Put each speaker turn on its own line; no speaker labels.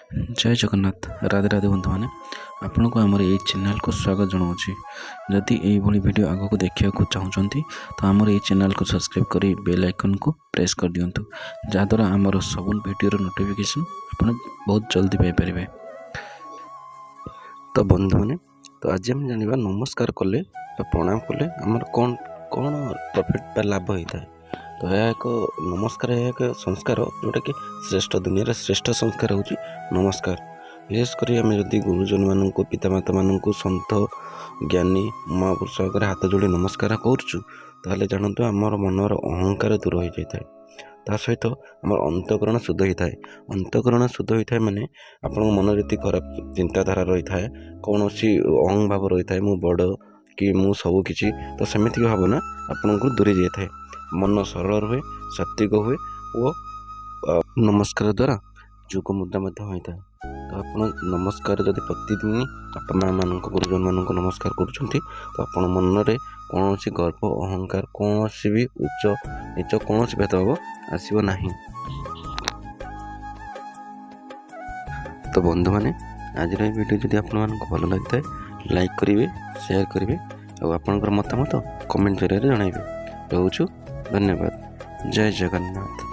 जय जगन्नाथ राधे राधे बंधु मैंने आपण को आमर ये चैनल को स्वागत जनाऊँगी। जदि यही वीडियो आग को देखा चाहूँगी तो आमर ये चैनल को सब्सक्राइब कर बेल आइकन को प्रेस कर दिंतु जहाद्वारा आमर सब वीडियो नोटिफिकेशन आप बहुत जल्दी पाइपर।
तो बंधु मैंने तो आज हम जाना नमस्कार कले प्रणाम कले आमर कौन कौन प्रॉफिट बा लाभ होता है। तो यह एक नमस्कार एक संस्कार जोटा कि श्रेष्ठ दुनिया श्रेष्ठ संस्कार हूँ नमस्कार। विशेषकर आम जदि गुरुजन मानू पितामाता मानू सन्थ ज्ञानी महापुरुष आगे हाथ जोड़ी नमस्कार करुँ जानतु आमर मनर अहंकार दूर हो जाए। ता सहित आम अंतकरण शुद्ध होता है। अंतकरण शुद्ध होता है माने आपण मन जी खराब चिंताधारा रही है कौन अहं भाव रही है मु बड़ कि मु सब किछि तो सेमितिक भावना आपन को दूरी जाए। मन सरल रुए सात्विक हुए और नमस्कार द्वारा जुग मुद्रा होता है। तो आप नमस्कार जदि प्रतिदिन आप माँ मान गुरुजन मान नमस्कार करुँच तो आप मनरे कौन गर्व अहंकार कौन भी उच्च नीच कौन भेदभाव आसब नहीं। तो बंधु मैंने आज वीडियो जदि आपको भल लगी है लाइक करेंगे शेयर करेंगे और आपंकर मतामत कमेंट जरिए जनइबे। रोचु धन्यवाद। जय जगन्नाथ।